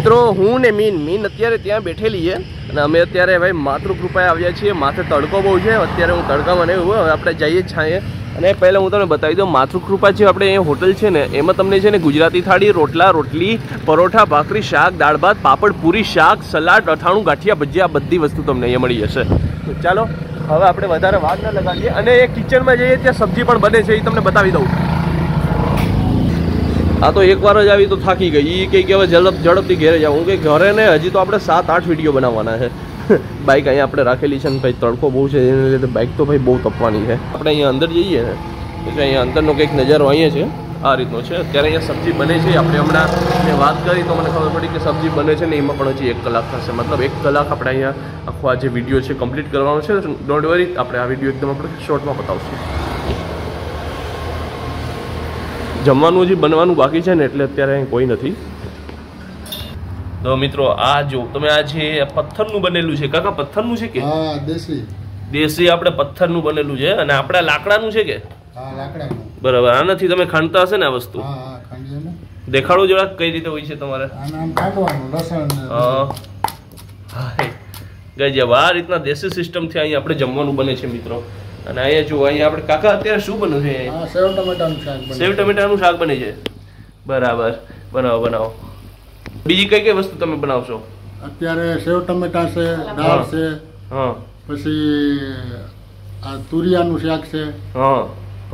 મિત્રો હું ને મીન અત્યારે ત્યાં બેઠેલી છે અને અમે અત્યારે ભાઈ માતૃકૃપાએ આવ્યા છીએ. માથે તડકો બહુ છે, અત્યારે હું તડકામાં નહીં હવે આપણે જઈએ જ છાંયે. અને પહેલાં હું તમને બતાવી દઉં, માતૃકૃપા જે આપણે અહીંયા હોટલ છે ને એમાં તમને છે ને ગુજરાતી થાળી, રોટલા, રોટલી, પરોઠા, ભાખરી, શાક, દાળ ભાત, પાપડ, પૂરી, શાક, સલાડ, અથાણું, ગાંઠિયા, ભજીયા બધી વસ્તુ તમને અહીંયા મળી જશે. તો ચાલો હવે આપણે વધારે વાત ન લગાડીએ અને એ કિચનમાં જઈએ ત્યાં સબ્જી પણ બને છે એ તમને બતાવી દઉં. આ તો એકવાર જ આવી તો થાકી ગઈ. એ કંઈક હવે ઝડપથી ઘેરે જાવ. હું કે ઘરે ને હજી તો આપણે 7-8 વિડીયો બનાવવાના છે. બાઇક અહીંયા આપણે રાખેલી છે ને ભાઈ તડકો બહુ છે એને લીધે બાઇક તો ભાઈ બહુ તપવાની છે. આપણે અહીંયા અંદર જઈએ ને એટલે અહીંયા અંદરનો કંઈક નજારો અહીંયા છે આ રીતનો છે. અત્યારે અહીંયા સબ્જી બને છે. આપણે હમણાં મેં વાત કરી તો મને ખબર પડી કે સબ્જી બને છે ને એમાં પણ હજી 1 કલાક થશે. મતલબ 1 કલાક આપણે અહીંયા આખો આ જે વિડીયો છે કમ્પ્લીટ કરવાનો છે. ડોન્ટ વરી, આપણે આ વિડીયો એકદમ આપણે શોર્ટમાં બતાવશું. જમવાનું હજી બનવાનું બાકી છે ને એટલે અત્યારે અહીં કોઈ નથી. તો મિત્રો આ જો તમે આ જે પથ્થરનું બનેલું છે કાકા, પથ્થરનું છે કે દેશી આપણે પથ્થરનું બનેલું છે અને આપણા લાકડાનું છે કે બરાબર. આનાથી તમે ખાંડતા હશે ને આ વસ્તુ? દેખાડો જરાક કઈ રીતે હોય છે તમારે. ગજબ, આ રીતના દેશી સિસ્ટમથી અહીંયા આપણે જમવાનું બને છે મિત્રો. અને અહીંયા જો અહીંયા આપણે કાકા અત્યારે શું બન્યું છે? સેવ ટમેટાનું શાક બને છે. બરાબર, બનાવો. બીજી કઈ વસ્તુ તમે બનાવશો અત્યારે? સેવ ટમેટા છે, દાળ છે, પછી આ તુરિયાનું શાક છે,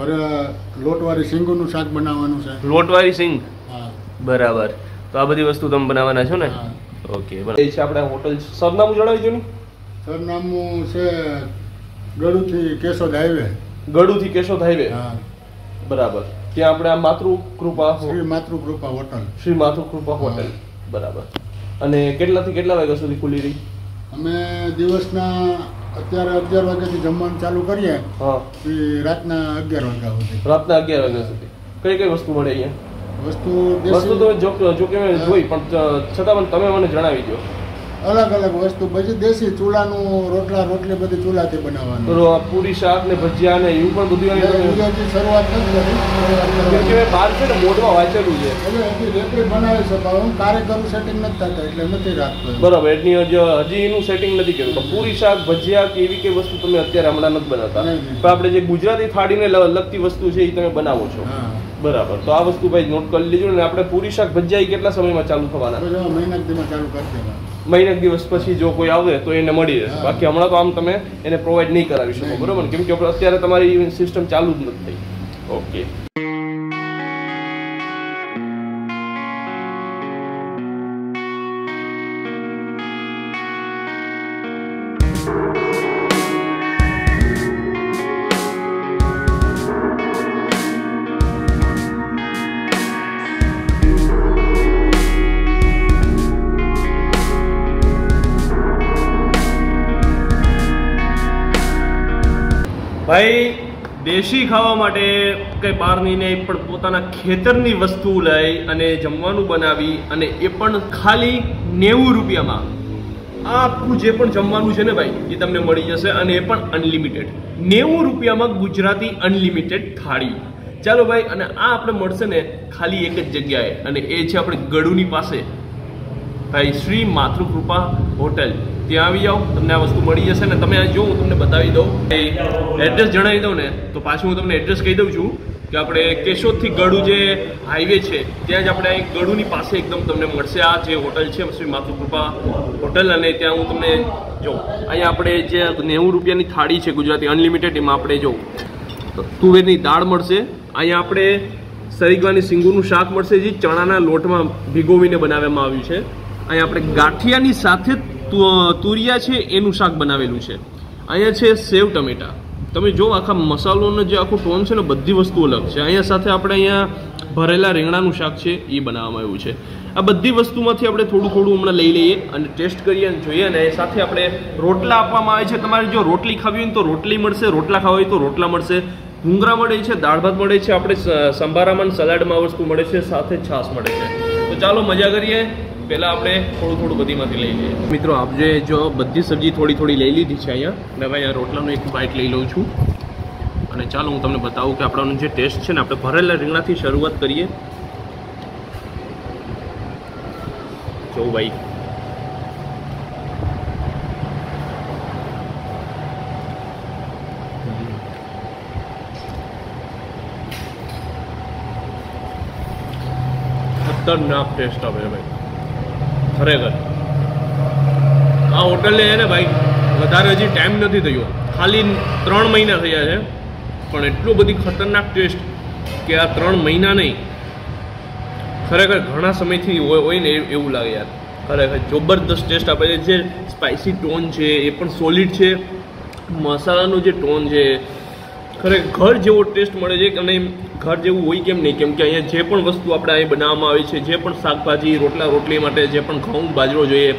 ઘરે લોટવાળી સિંગનું શાક બનાવવાનું છે. લોટવાળી સિંગ, બરાબર. તો આ બધી વસ્તુ તમે બનાવવાના છો ને? ઓકે, બરાબર. એ છે આપણે હોટલ. સરનામું જણાવી દો ને. સરનામું છે ગળુથી કેશોદ હાઈવે. ગળુથી કેશોદ હાઈવે, બરાબર. ત્યાં આપણે આ માતૃકૃપા, શ્રી માતૃકૃપા હોટલ, શ્રી માતૃકૃપા હોટલ, બરાબર. અને કેટલાથી કેટલા વાગ્યા સુધી ખુલ્લી રહી? અમે દિવસના અત્યારે 11 વાગ્યાથી જમવાનું ચાલુ કરીએ રાતના 11 વાગ્યા સુધી. રાતના 11 વાગ્યા સુધી કઈ વસ્તુ મળે અહીંયા? વસ્તુ તો જો કે મેં જોઈ પણ છતાં પણ તમે મને જણાવી દો. અલગ અલગ વસ્તુ, પછી દેશી ચૂલાનું રોટલા રોટલી બધી ચૂલાથી બનાવવાનું. પૂરી, શાક ને ભજીયા ને એવું પણ બધું શરૂઆત નથી કરી. બહાર છે ને બોર્ડમાં વાંચેલું છે રેકડી બનાવી શકો. હું કારીગરનું સેટિંગ નથી થતા એટલે નથી રાખતો. બરાબર, એટલી હજી એનું સેટિંગ નથી કર્યું. તો પૂરી, શાક, ભજીયા કે એવી કઈ વસ્તુ તમે અત્યારે હમણાં નથી બનાવતા, પણ આપણે જે ગુજરાતી થાળીને લગતી વસ્તુ છે એ તમે બનાવો છો. બરાબર. તો આ વસ્તુ ભાઈ નોટ કરી લેજો ને. આપણે પૂરી, શાક, ભજીયા કેટલા સમયમાં ચાલુ થવાના? મહિના ચાલુ કરી દેવાના. મહિના દિવસ પછી જો કોઈ આવે તો એને મળી રહેશે. બાકી હમણાં તો આમ તમે એને પ્રોવાઈડ નહીં કરાવી શકો, બરોબર? કેમ કે અત્યારે તમારી સિસ્ટમ ચાલુ જ નથી થઈ. ઓકે. ભાઈ દેશી ખાવા માટે કંઈ બહારની નહીં પણ પોતાના ખેતરની વસ્તુ લઈ અને જમવાનું બનાવી અને એ પણ ખાલી 90 રૂપિયામાં આખું જે પણ જમવાનું છે ને ભાઈ એ તમને મળી જશે. અને એ પણ અનલિમિટેડ 90 રૂપિયામાં ગુજરાતી અનલિમિટેડ થાળી. ચાલો ભાઈ, અને આ આપણે મળશે ને ખાલી એક જ જગ્યાએ અને એ છે આપણે ગળુની પાસે ભાઈ શ્રી માતૃકૃપા હોટલ. ત્યાં આવી જાઓ, તમને આ વસ્તુ મળી જશે. ને તમે જો હું તમને બતાવી દઉં, એડ્રેસ જણાવી દઉં ને તો પાછું હું તમને એડ્રેસ કહી દઉં છું કે આપણે કેશોદથી ગળુ જે હાઈવે છે ત્યાં જ આપણે અહીં ગળુની પાસે એકદમ તમને મળશે આ જે હોટલ છે શ્રી માતૃકૃપા હોટલ. અને ત્યાં હું તમને જો અહીંયા આપણે જે 90 રૂપિયાની થાળી છે ગુજરાતી અનલિમિટેડ, એમાં આપણે જો તુવેરની દાળ મળશે. અહીંયા આપણે સરીગવાની સિંગુનું શાક મળશે જે ચણાના લોટમાં ભીગોવીને બનાવવામાં આવ્યું છે. અહીંયા આપણે ગાંઠિયાની સાથે તુરિયા છે એનું શાક બનાવેલું છે. અહીંયા છે સેવ ટમેટા. તમે જો આખા મસાલોનો જે આખું ટોન છે ને બધી વસ્તુ અલગ છે. અહીંયા સાથે આપણે અહીંયા ભરેલા રીંગણાનું શાક છે એ બનાવવામાં આવ્યું છે. આ બધી વસ્તુમાંથી આપણે થોડું હમણાં લઈ લઈએ અને ટેસ્ટ કરીએ અને જોઈએ. અને સાથે આપણે રોટલા આપવામાં આવે છે. તમારે જો રોટલી ખાવી હોય તો રોટલી મળશે, રોટલા ખાવા હોય તો રોટલા મળશે, ભૂંગળા મળે છે, દાળ ભાત મળે છે, આપણે સંભારામાં સલાડમાં વસ્તુ મળે છે, સાથે છાશ મળે છે. તો ચાલો મજા કરીએ. પહેલાં આપણે થોડું બધીમાંથી લઈ લઈએ. મિત્રો આપણે જો બધી સબ્જી થોડી લઈ લીધી છે અહીંયા. અને હવે અહીંયા રોટલાનું એક બાઇટ લઈ લઉં છું. અને ચાલો હું તમને બતાવું કે આપણો જે ટેસ્ટ છે ને, આપણે ભરેલા રીંગણાથી શરૂઆત કરીએ. જો કહું ભાઈ. ખતરનાક ટેસ્ટ આવે ભાઈ ખરેખર. આ હોટલને છે ને ભાઈ વધારે હજી ટાઈમ નથી થયો, ખાલી 3 મહિના થયા છે, પણ એટલો બધી ખતરનાક ટેસ્ટ કે આ 3 મહિના નહીં, ખરેખર ઘણા સમયથી હોય ને એવું લાગે યાર. ખરેખર જબરદસ્ત ટેસ્ટ આપે છે. જે સ્પાઇસી ટોન છે એ પણ સોલિડ છે, મસાલાનો જે ટોન છે ખરેખર ઘર જેવો ટેસ્ટ મળે છે. અને ઘર જેવું હોય કેમ નહીં, કેમ કે અહીંયા જે પણ વસ્તુ આપણે અહીં બનાવવામાં આવી છે, જે પણ શાકભાજી રોટલી માટે જે પણ ઘઉં બાજરો જોઈએ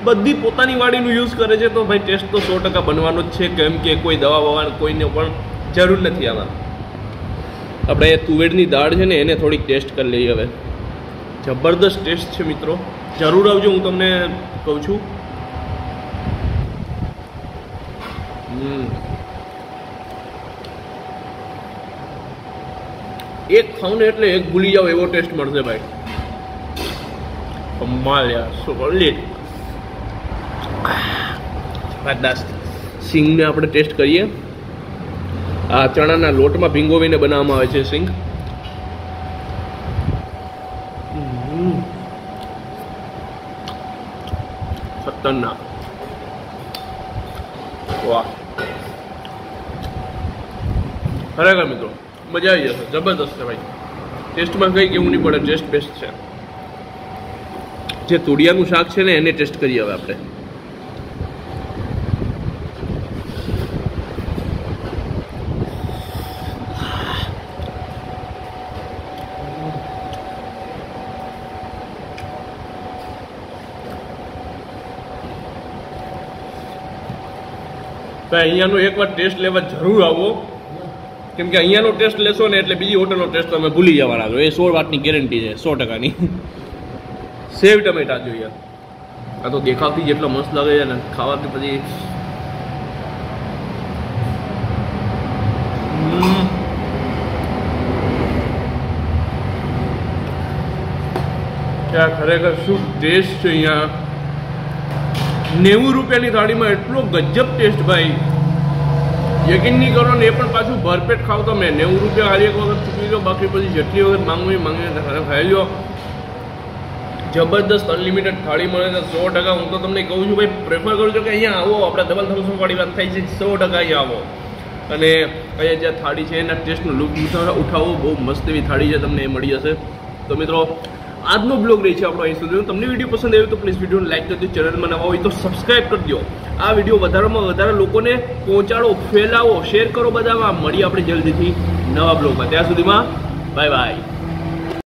બધી પોતાની વાડીનું યુઝ કરે છે, તો ભાઈ ટેસ્ટ તો 100% બનવાનો જ છે. કેમ કે કોઈ દવા વવા કોઈને પણ જરૂર નથી આમાં. આપણે તુવેરની દાળ છે ને એને થોડીક ટેસ્ટ કરી લઈએ હવે. જબરદસ્ત ટેસ્ટ છે મિત્રો, જરૂર આવજો, હું તમને કહું છું. એક ખાવ ને એટલે એક ભૂલી જાવ એવો ટેસ્ટ મળશે ભાઈ. કમાલ યાર, સોલિડ. જબરદસ્ત. સિંગને આપણે ટેસ્ટ કરીએ. આ ચણાના લોટમાં ભીંગોવીને બનાવવામાં આવે છે સિંગ. ખતરનાક. વાહ, ખરેખર મિત્રો મજા આવી જશે. જબરદસ્ત છે ભાઈ. ટેસ્ટમાં કંઈ કેવું નહીં પડે, ટેસ્ટ બેસ્ટ છે. જે તુરિયાનું શાક છે ને એને ટેસ્ટ કરીએ હવે આપણે. અહીંયાનો એકવાર ટેસ્ટ લેવા જરૂર આવો, કેમ કે અહીંયાનો ટેસ્ટ લેશો ને એટલે બીજી હોટલનો ટેસ્ટ તમે ભૂલી જવાના છો. એ 100 વાતની ગેરંટી છે, 100%ની. સેવ ટમેટા જોઈએ. આ તો દેખાવથી જેટલો મસ્ત લાગે છે ને, ખાવાથી પછી ત્યાં ખરેખર શું ટેસ્ટ છે અહીંયા. 90 રૂપિયાની થાળીમાં એટલો ગજબ ટેસ્ટ ભાઈ, યકીન નહીં કરો ને. એ પણ પાછું ભરપેટ ખાવ તમે. 90 રૂપિયા ખાલી એક વખત ચૂકી લો, બાકી પછી જેટલી વખત માંગીને ખાઈ લો. જબરદસ્ત અનલિમિટેડ થાળી મળે છે 100%. હું તો તમને કહું છું ભાઈ, પ્રેફર કરું છું કે અહીંયા આવો. આપણે ડબલ થમ્સઅપ વાળી વાત થાય છે, 100% અહીંયા આવો અને અહીંયા જે થાળી છે એના ટેસ્ટનો લુક ઉઠાવો. બહુ મસ્ત એવી થાળી છે, તમને એ મળી જશે. તો મિત્રો આજનો બ્લોગ રહી છે આપણો અહીં સુધી. તમને વિડીયો પસંદ આવ્યો તો પ્લીઝ વિડીયોને લાઈક કરજો. ચેનલમાં નવા હોય તો સબસ્ક્રાઈબ કરી દો. આ વિડીયો વધારેમાં વધારે લોકોને પહોંચાડો, ફેલાવો, શેર કરો બધામાં. મળીએ આપણે જલ્દીથી નવા બ્લોગમાં. ત્યાં સુધીમાં બાય બાય.